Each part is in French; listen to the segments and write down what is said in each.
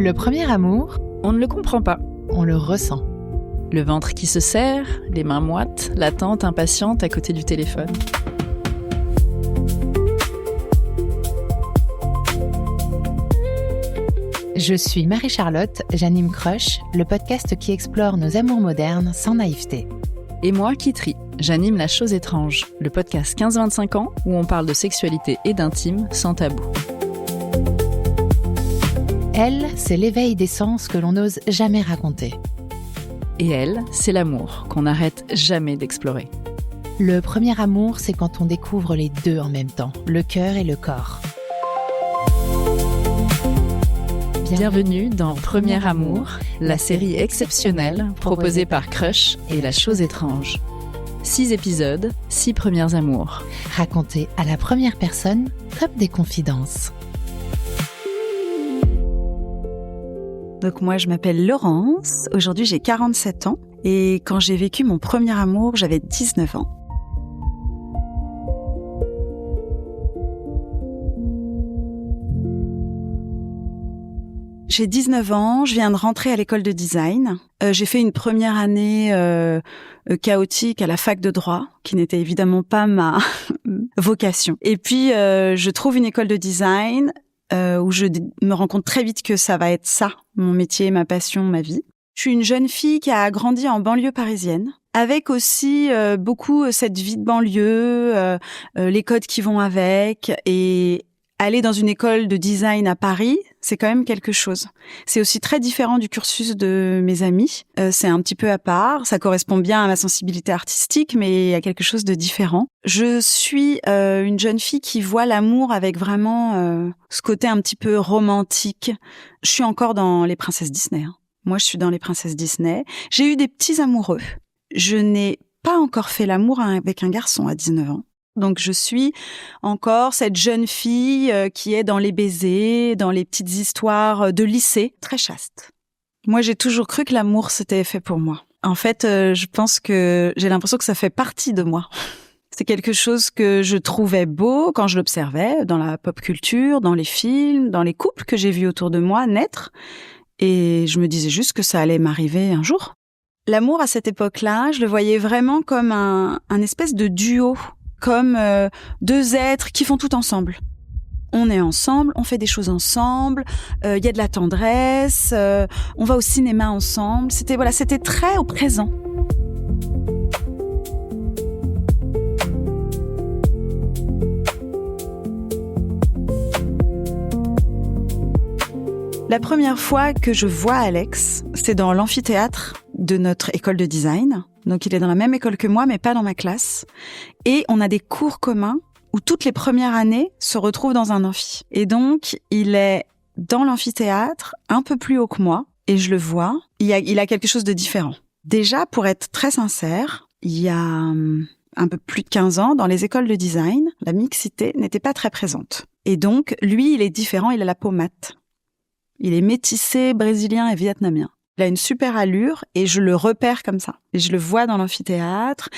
Le premier amour, on ne le comprend pas. on le ressent. Le ventre qui se serre, les mains moites, l'attente impatiente à côté du téléphone. Je suis Marie-Charlotte, j'anime Crush, le podcast qui explore nos amours modernes sans naïveté. Et moi, Kitri, j'anime La Chose Étrange, le podcast 15-25 ans où on parle de sexualité et d'intime sans tabou. Elle, c'est l'éveil des sens que l'on n'ose jamais raconter. Et elle, c'est l'amour qu'on n'arrête jamais d'explorer. Le premier amour, c'est quand on découvre les deux en même temps, le cœur et le corps. Bienvenue dans Premier Amour, la série exceptionnelle proposée par Crush et La Chose Étrange. 6 épisodes, 6 premiers amours. Racontés à la première personne comme des confidences. Donc moi, je m'appelle Laurence. Aujourd'hui, j'ai 47 ans. Et quand j'ai vécu mon premier amour, j'avais 19 ans. J'ai 19 ans, je viens de rentrer à l'école de design. J'ai fait une première année chaotique à la fac de droit, qui n'était évidemment pas ma vocation. Et puis, je trouve une école de design où je me rends compte très vite que ça va être ça, mon métier, ma passion, ma vie. Je suis une jeune fille qui a grandi en banlieue parisienne, avec aussi beaucoup cette vie de banlieue, les codes qui vont avec, et aller dans une école de design à Paris, c'est quand même quelque chose. C'est aussi très différent du cursus de mes amis. C'est un petit peu à part. Ça correspond bien à ma sensibilité artistique, mais il y a quelque chose de différent. Je suis une jeune fille qui voit l'amour avec vraiment ce côté un petit peu romantique. Je suis encore dans les princesses Disney. Moi, je suis dans les princesses Disney. J'ai eu des petits amoureux. Je n'ai pas encore fait l'amour avec un garçon à 19 ans. Donc, je suis encore cette jeune fille qui est dans les baisers, dans les petites histoires de lycée, très chaste. Moi, j'ai toujours cru que l'amour, c'était fait pour moi. En fait, je pense que j'ai l'impression que ça fait partie de moi. C'est quelque chose que je trouvais beau quand je l'observais dans la pop culture, dans les films, dans les couples que j'ai vus autour de moi naître. Et je me disais juste que ça allait m'arriver un jour. L'amour, à cette époque-là, je le voyais vraiment comme un espèce de duo, comme deux êtres qui font tout ensemble. On est ensemble, on fait des choses ensemble, y a de la tendresse, on va au cinéma ensemble. C'était très au présent. La première fois que je vois Alex, c'est dans l'amphithéâtre de notre école de design. Donc, il est dans la même école que moi, mais pas dans ma classe. Et on a des cours communs où toutes les premières années se retrouvent dans un amphi. Et donc, il est dans l'amphithéâtre, un peu plus haut que moi, et je le vois. Il a quelque chose de différent. Déjà, pour être très sincère, il y a un peu plus de 15 ans, dans les écoles de design, la mixité n'était pas très présente. Et donc, lui, il est différent, il a la peau mate. Il est métissé, brésilien et vietnamien. Il a une super allure et je le repère comme ça. Et je le vois dans l'amphithéâtre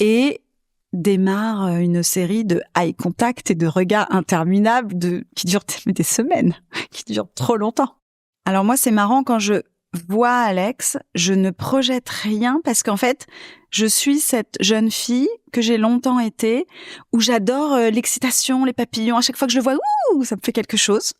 et démarre une série de eye contact et de regards interminables qui durent des semaines, qui durent trop longtemps. Alors moi, c'est marrant, quand je vois Alex, je ne projette rien parce qu'en fait, je suis cette jeune fille que j'ai longtemps été, où j'adore l'excitation, les papillons. À chaque fois que je le vois, ça me fait quelque chose.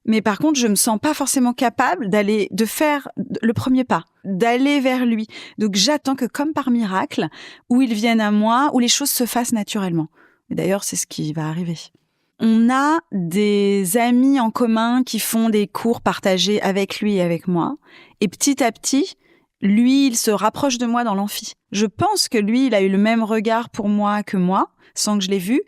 Mais par contre, je me sens pas forcément capable de faire le premier pas, d'aller vers lui. Donc j'attends que, comme par miracle, où il vienne à moi, où les choses se fassent naturellement. Et d'ailleurs, c'est ce qui va arriver. On a des amis en commun qui font des cours partagés avec lui et avec moi. Et petit à petit, lui, il se rapproche de moi dans l'amphi. Je pense que lui, il a eu le même regard pour moi que moi, sans que je l'ai vu.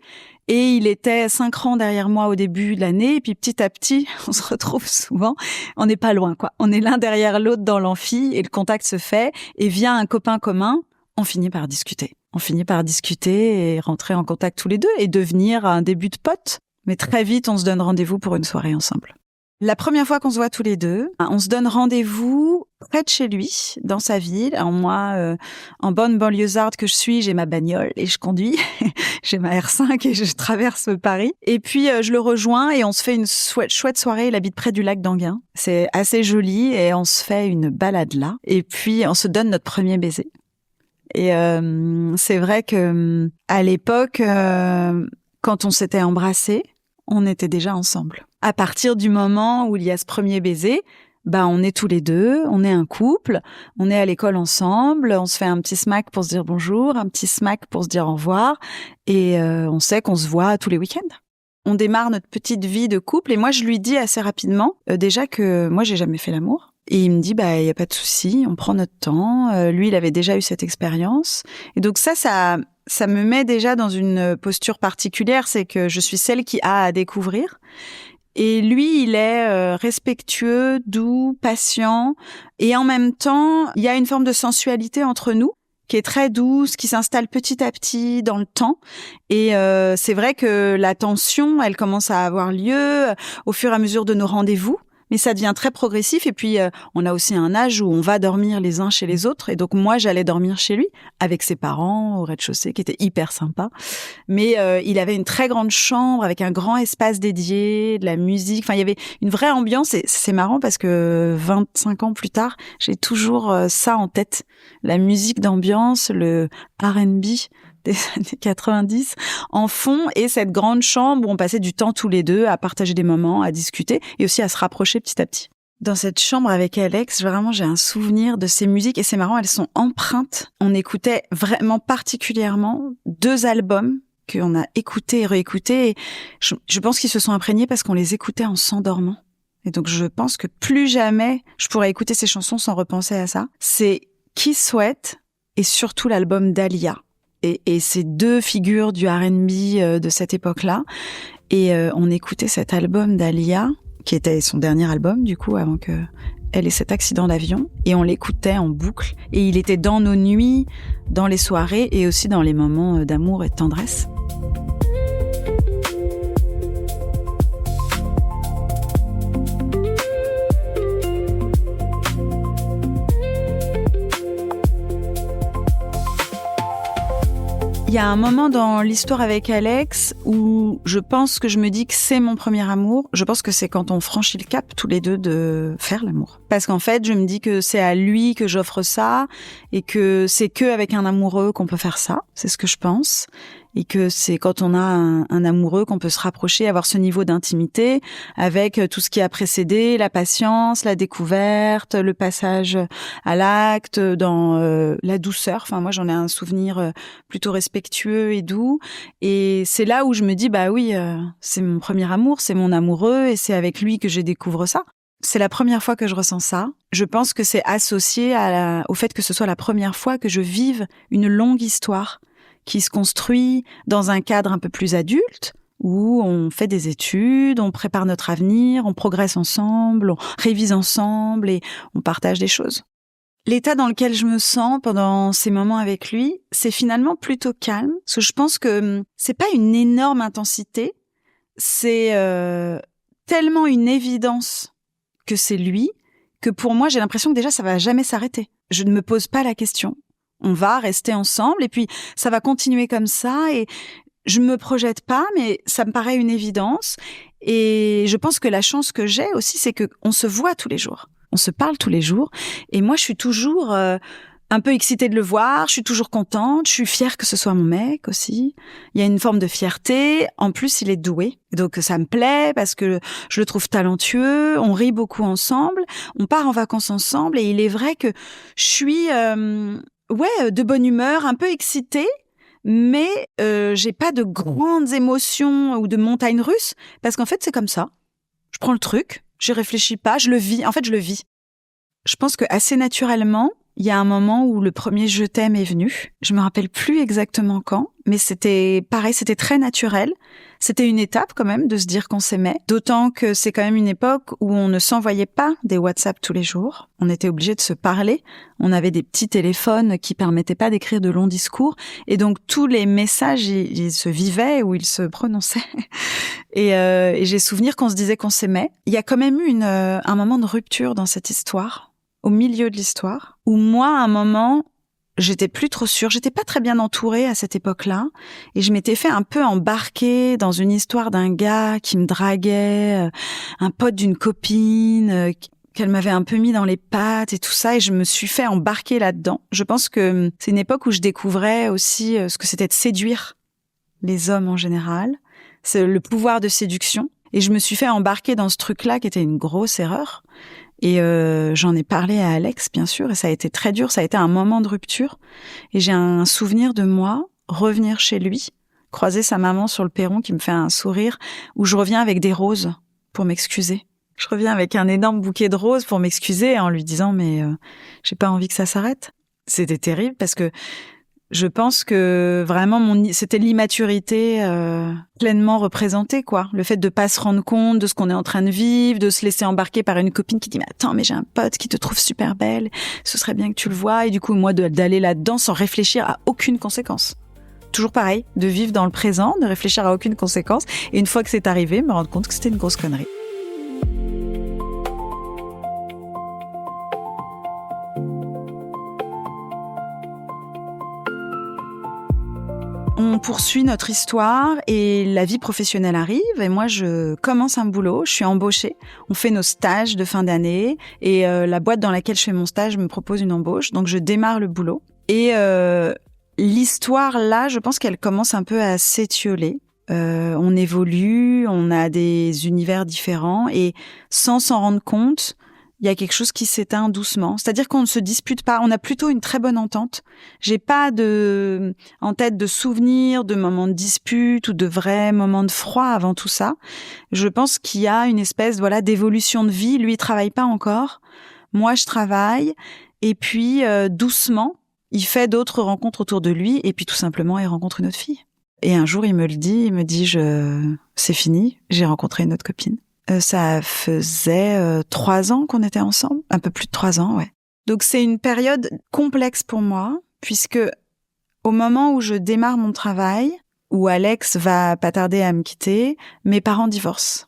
Et il était 5 rangs derrière moi au début de l'année. Et puis petit à petit, on se retrouve souvent. On n'est pas loin, quoi. On est l'un derrière l'autre dans l'amphi et le contact se fait. Et via un copain commun, on finit par discuter. On finit par discuter et rentrer en contact tous les deux et devenir un début de pote. Mais très vite, on se donne rendez-vous pour une soirée ensemble. La première fois qu'on se voit tous les deux, on se donne rendez-vous près de chez lui, dans sa ville. Alors moi, en bonne banlieusarde que je suis, j'ai ma bagnole et je conduis. J'ai ma R5 et je traverse Paris. Et puis, je le rejoins et on se fait une chouette soirée. Il habite près du lac d'Enghien. C'est assez joli et on se fait une balade là. Et puis, on se donne notre premier baiser. Et c'est vrai que à l'époque, quand on s'était embrassés, on était déjà ensemble. À partir du moment où il y a ce premier baiser, on est tous les deux, on est un couple, on est à l'école ensemble, on se fait un petit smack pour se dire bonjour, un petit smack pour se dire au revoir, et on sait qu'on se voit tous les week-ends. On démarre notre petite vie de couple, et moi je lui dis assez rapidement, déjà que moi j'ai jamais fait l'amour. Et il me dit, y a pas de souci, on prend notre temps. Lui, il avait déjà eu cette expérience. Et donc ça me met déjà dans une posture particulière, c'est que je suis celle qui a à découvrir. Et lui, il est respectueux, doux, patient. Et en même temps, il y a une forme de sensualité entre nous qui est très douce, qui s'installe petit à petit dans le temps. Et c'est vrai que la tension, elle commence à avoir lieu au fur et à mesure de nos rendez-vous. Mais ça devient très progressif. Et puis, on a aussi un âge où on va dormir les uns chez les autres. Et donc, moi, j'allais dormir chez lui, avec ses parents, au rez-de-chaussée, qui était hyper sympa. Mais il avait une très grande chambre, avec un grand espace dédié, de la musique. Enfin, il y avait une vraie ambiance. Et c'est marrant parce que 25 ans plus tard, j'ai toujours ça en tête. La musique d'ambiance, le R&B des années 90 en fond, et cette grande chambre où on passait du temps tous les deux à partager des moments, à discuter et aussi à se rapprocher petit à petit. Dans cette chambre avec Alex, vraiment j'ai un souvenir de ces musiques, et c'est marrant, elles sont empreintes. On écoutait vraiment particulièrement 2 albums qu'on a écoutés et réécoutés, et je pense qu'ils se sont imprégnés parce qu'on les écoutait en s'endormant. Et donc je pense que plus jamais je pourrais écouter ces chansons sans repenser à ça. C'est Qui Souhaite et surtout l'album d'Alia. Et ces 2 figures du R&B de cette époque-là. Et on écoutait cet album d'Alia, qui était son dernier album, du coup, avant qu'elle ait cet accident d'avion. Et on l'écoutait en boucle. Et il était dans nos nuits, dans les soirées et aussi dans les moments d'amour et de tendresse. Il y a un moment dans l'histoire avec Alex où je pense que je me dis que c'est mon premier amour. Je pense que c'est quand on franchit le cap tous les deux de faire l'amour. Parce qu'en fait, je me dis que c'est à lui que j'offre ça et que c'est qu'avec un amoureux qu'on peut faire ça. C'est ce que je pense. Et que c'est quand on a un amoureux qu'on peut se rapprocher, avoir ce niveau d'intimité avec tout ce qui a précédé, la patience, la découverte, le passage à l'acte, dans la douceur. Enfin, moi, j'en ai un souvenir plutôt respectueux et doux. Et c'est là où je me dis, oui, c'est mon premier amour, c'est mon amoureux, et c'est avec lui que je découvre ça. C'est la première fois que je ressens ça. Je pense que c'est associé au fait que ce soit la première fois que je vive une longue histoire qui se construit dans un cadre un peu plus adulte, où on fait des études, on prépare notre avenir, on progresse ensemble, on révise ensemble et on partage des choses. L'état dans lequel je me sens pendant ces moments avec lui, c'est finalement plutôt calme, parce que je pense que c'est pas une énorme intensité, c'est tellement une évidence que c'est lui, que pour moi, j'ai l'impression que déjà, ça va jamais s'arrêter. Je ne me pose pas la question. On va rester ensemble et puis ça va continuer comme ça, et je me projette pas, mais ça me paraît une évidence. Et je pense que la chance que j'ai aussi, c'est que on se voit tous les jours, on se parle tous les jours, et moi je suis toujours un peu excitée de le voir, je suis toujours contente, je suis fière que ce soit mon mec aussi. Il y a une forme de fierté. En plus, il est doué, donc ça me plaît parce que je le trouve talentueux. On rit beaucoup ensemble, on part en vacances ensemble, et il est vrai que je suis de bonne humeur, un peu excitée, mais j'ai pas de grandes émotions ou de montagnes russes, parce qu'en fait, c'est comme ça. Je prends le truc, j'y réfléchis pas, je le vis. En fait, je le vis. Je pense que assez naturellement, il y a un moment où le premier « je t'aime » est venu. Je me rappelle plus exactement quand, mais c'était pareil, c'était très naturel. C'était une étape quand même de se dire qu'on s'aimait. D'autant que c'est quand même une époque où on ne s'envoyait pas des WhatsApp tous les jours. On était obligé de se parler. On avait des petits téléphones qui permettaient pas d'écrire de longs discours. Et donc tous les messages, ils se vivaient ou ils se prononçaient. Et j'ai souvenir qu'on se disait qu'on s'aimait. Il y a quand même eu un moment de rupture dans cette histoire. au milieu de l'histoire, où moi, à un moment, j'étais plus trop sûre, j'étais pas très bien entourée à cette époque-là, et je m'étais fait un peu embarquer dans une histoire d'un gars qui me draguait, un pote d'une copine, qu'elle m'avait un peu mis dans les pattes et tout ça, et je me suis fait embarquer là-dedans. Je pense que c'est une époque où je découvrais aussi ce que c'était de séduire les hommes en général, c'est le pouvoir de séduction, et je me suis fait embarquer dans ce truc-là qui était une grosse erreur. Et j'en ai parlé à Alex, bien sûr, et ça a été très dur, ça a été un moment de rupture. Et j'ai un souvenir de moi revenir chez lui, croiser sa maman sur le perron qui me fait un sourire, où je reviens avec des roses pour m'excuser. Je reviens avec un énorme bouquet de roses pour m'excuser en lui disant « mais j'ai pas envie que ça s'arrête ». C'était terrible parce que je pense que vraiment c'était l'immaturité pleinement représentée, quoi. Le fait de pas se rendre compte de ce qu'on est en train de vivre, de se laisser embarquer par une copine qui dit mais attends, mais j'ai un pote qui te trouve super belle, ce serait bien que tu le vois, et du coup moi d'aller là-dedans sans réfléchir à aucune conséquence. Toujours pareil, de vivre dans le présent, de réfléchir à aucune conséquence, et une fois que c'est arrivé, me rendre compte que c'était une grosse connerie. On poursuit notre histoire et la vie professionnelle arrive, et moi je commence un boulot, je suis embauchée, on fait nos stages de fin d'année, et la boîte dans laquelle je fais mon stage me propose une embauche, donc je démarre le boulot. Et l'histoire là, je pense qu'elle commence un peu à s'étioler. On évolue, on a des univers différents, et sans s'en rendre compte, il y a quelque chose qui s'éteint doucement. C'est-à-dire qu'on ne se dispute pas, on a plutôt une très bonne entente. J'ai pas en tête de souvenirs, de moments de dispute ou de vrais moments de froid avant tout ça. Je pense qu'il y a une espèce, d'évolution de vie. Lui, il travaille pas encore. Moi, je travaille. Et puis, doucement, il fait d'autres rencontres autour de lui. Et puis, tout simplement, il rencontre une autre fille. Et un jour, il me le dit, il me dit, c'est fini, j'ai rencontré une autre copine. Ça faisait 3 ans qu'on était ensemble, un peu plus de 3 ans, ouais. Donc c'est une période complexe pour moi, puisque au moment où je démarre mon travail, où Alex va pas tarder à me quitter, mes parents divorcent.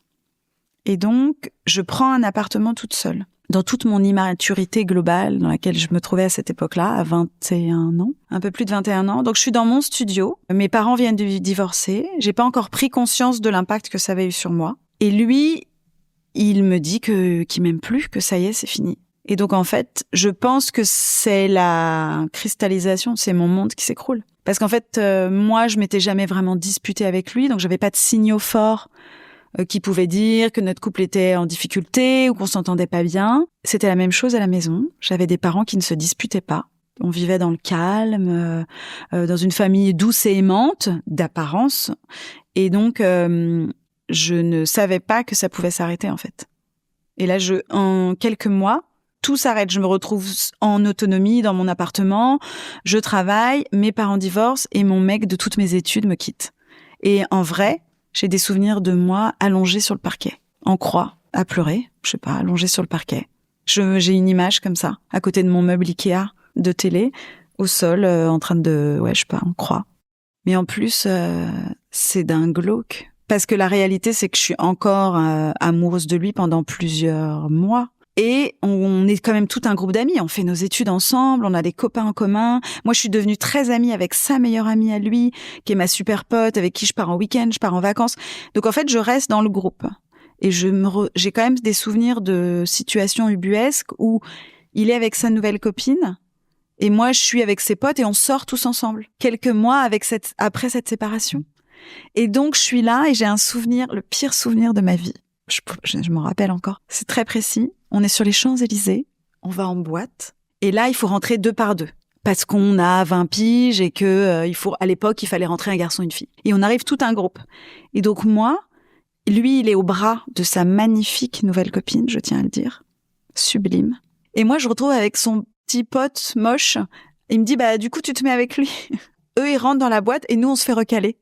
Et donc, je prends un appartement toute seule. Dans toute mon immaturité globale dans laquelle je me trouvais à cette époque-là, à 21 ans, un peu plus de 21 ans. Donc je suis dans mon studio, mes parents viennent de divorcer, j'ai pas encore pris conscience de l'impact que ça avait eu sur moi. Et lui, il me dit qu'il m'aime plus, que ça y est, c'est fini. Et donc en fait, je pense que c'est la cristallisation, c'est mon monde qui s'écroule. Parce qu'en fait, moi, je m'étais jamais vraiment disputée avec lui, donc j'avais pas de signaux forts qui pouvaient dire que notre couple était en difficulté ou qu'on s'entendait pas bien. C'était la même chose à la maison. J'avais des parents qui ne se disputaient pas. On vivait dans le calme, dans une famille douce et aimante, d'apparence. Et donc, je ne savais pas que ça pouvait s'arrêter, en fait. Et là, en quelques mois, tout s'arrête. Je me retrouve en autonomie dans mon appartement, je travaille, mes parents divorcent et mon mec de toutes mes études me quitte. Et en vrai, j'ai des souvenirs de moi allongée sur le parquet, en croix, à pleurer, je sais pas, allongée sur le parquet. J'ai une image comme ça, à côté de mon meuble Ikea de télé, au sol, en train de, je sais pas, en croix. Mais en plus, c'est d'un glauque. Parce que la réalité, c'est que je suis encore amoureuse de lui pendant plusieurs mois. Et on est quand même tout un groupe d'amis. On fait nos études ensemble, on a des copains en commun. Moi, je suis devenue très amie avec sa meilleure amie à lui, qui est ma super pote, avec qui je pars en week-end, je pars en vacances. Donc en fait, je reste dans le groupe. Et j'ai quand même des souvenirs de situations ubuesques où il est avec sa nouvelle copine, et moi, je suis avec ses potes et on sort tous ensemble. Quelques mois après cette séparation. Et donc, je suis là et j'ai un souvenir, le pire souvenir de ma vie. Je m'en rappelle encore. C'est très précis. On est sur les Champs-Élysées, on va en boîte. Et là, il faut rentrer 2 par 2. Parce qu'on a 20 piges et que à l'époque, il fallait rentrer un garçon et une fille. Et on arrive tout un groupe. Et donc, moi, lui, il est au bras de sa magnifique nouvelle copine, je tiens à le dire. Sublime. Et moi, je retrouve avec son petit pote moche. Il me dit, du coup, tu te mets avec lui. Eux, ils rentrent dans la boîte et nous, on se fait recaler.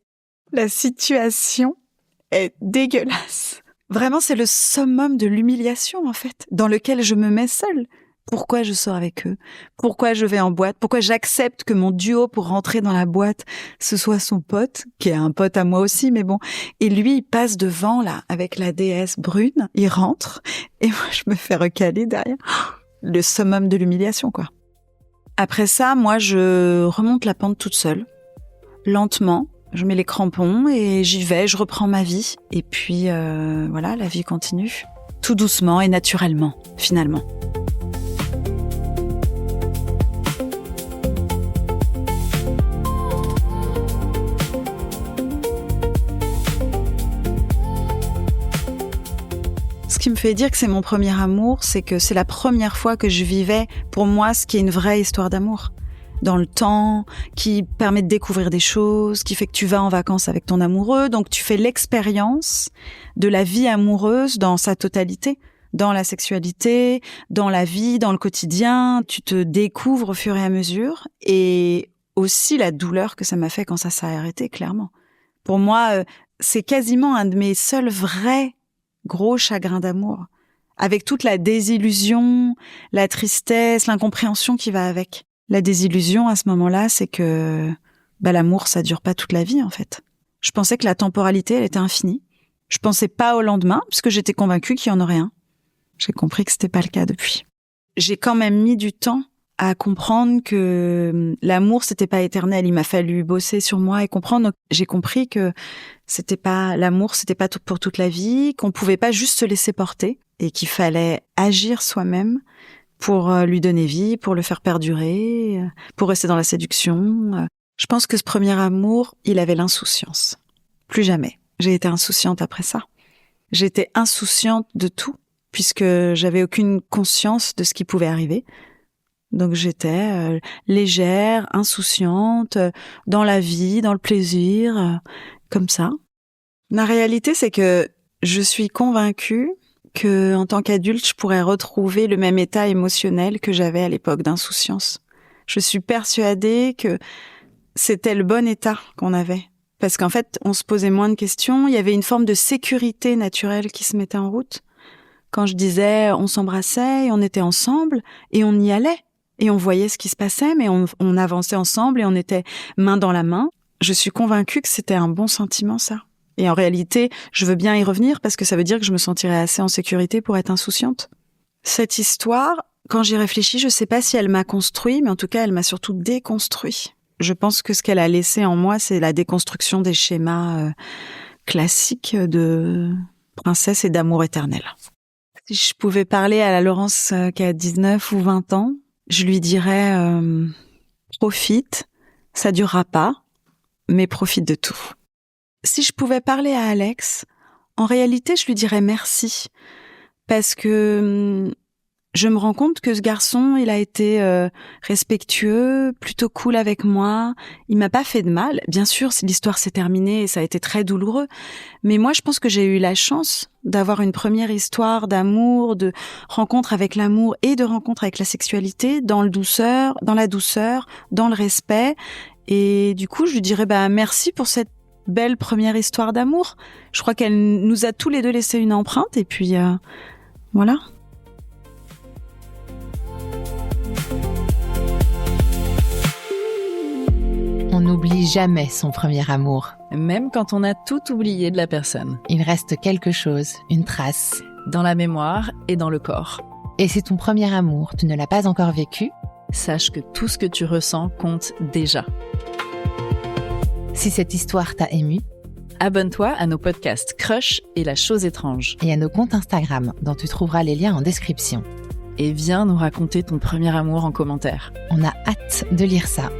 La situation est dégueulasse. Vraiment, c'est le summum de l'humiliation, en fait, dans lequel je me mets seule. Pourquoi je sors avec eux? Pourquoi je vais en boîte? Pourquoi j'accepte que mon duo pour rentrer dans la boîte, ce soit son pote, qui est un pote à moi aussi, mais bon. Et lui, il passe devant, là, avec la déesse brune, il rentre, et moi, je me fais recaler derrière. le summum de l'humiliation, quoi. Après ça, moi, je remonte la pente toute seule, lentement. Je mets les crampons et j'y vais, je reprends ma vie. Et puis, voilà, la vie continue. Tout doucement et naturellement, finalement. Ce qui me fait dire que c'est mon premier amour, c'est que c'est la première fois que je vivais, pour moi, ce qui est une vraie histoire d'amour. Dans le temps, qui permet de découvrir des choses, qui fait que tu vas en vacances avec ton amoureux, donc tu fais l'expérience de la vie amoureuse dans sa totalité, dans la sexualité, dans la vie, dans le quotidien, tu te découvres au fur et à mesure, et aussi la douleur que ça m'a fait quand ça s'est arrêté, clairement. Pour moi, c'est quasiment un de mes seuls vrais gros chagrins d'amour, avec toute la désillusion, la tristesse, l'incompréhension qui va avec. La désillusion, à ce moment-là, c'est que l'amour, ça dure pas toute la vie, en fait. Je pensais que la temporalité, elle était infinie. Je pensais pas au lendemain, puisque j'étais convaincue qu'il y en aurait un. J'ai compris que c'était pas le cas depuis. J'ai quand même mis du temps à comprendre que l'amour, c'était pas éternel. Il m'a fallu bosser sur moi et comprendre. Donc, j'ai compris que l'amour, c'était pas pour toute la vie, qu'on pouvait pas juste se laisser porter et qu'il fallait agir soi-même pour lui donner vie, pour le faire perdurer, pour rester dans la séduction. Je pense que ce premier amour, il avait l'insouciance. Plus jamais. J'ai été insouciante après ça. J'étais insouciante de tout, puisque j'avais aucune conscience de ce qui pouvait arriver. Donc j'étais légère, insouciante, dans la vie, dans le plaisir, comme ça. La réalité, c'est que je suis convaincue que, en tant qu'adulte, je pourrais retrouver le même état émotionnel que j'avais à l'époque d'insouciance. Je suis persuadée que c'était le bon état qu'on avait. Parce qu'en fait, on se posait moins de questions, il y avait une forme de sécurité naturelle qui se mettait en route. Quand je disais, on s'embrassait et on était ensemble et on y allait. Et on voyait ce qui se passait, mais on avançait ensemble et on était main dans la main. Je suis convaincue que c'était un bon sentiment, ça. Et en réalité, je veux bien y revenir parce que ça veut dire que je me sentirais assez en sécurité pour être insouciante. Cette histoire, quand j'y réfléchis, je sais pas si elle m'a construit, mais en tout cas, elle m'a surtout déconstruit. Je pense que ce qu'elle a laissé en moi, c'est la déconstruction des schémas classiques de princesse et d'amour éternel. Si je pouvais parler à la Laurence qui a 19 ou 20 ans, je lui dirais profite, ça durera pas, mais profite de tout. Si je pouvais parler à Alex, en réalité, je lui dirais merci. Parce que je me rends compte que ce garçon, il a été respectueux, plutôt cool avec moi. Il m'a pas fait de mal. Bien sûr, l'histoire s'est terminée et ça a été très douloureux. Mais moi, je pense que j'ai eu la chance d'avoir une première histoire d'amour, de rencontre avec l'amour et de rencontre avec la sexualité, dans la douceur, dans le respect. Et du coup, je lui dirais merci pour cette belle première histoire d'amour. Je crois qu'elle nous a tous les deux laissé une empreinte et puis voilà. On n'oublie jamais son premier amour. Même quand on a tout oublié de la personne. Il reste quelque chose, une trace. Dans la mémoire et dans le corps. Et si ton premier amour, tu ne l'as pas encore vécu, sache que tout ce que tu ressens compte déjà. Si cette histoire t'a ému, abonne-toi à nos podcasts Crush et La Chose Étrange. Et à nos comptes Instagram, dont tu trouveras les liens en description. Et viens nous raconter ton premier amour en commentaire. On a hâte de lire ça.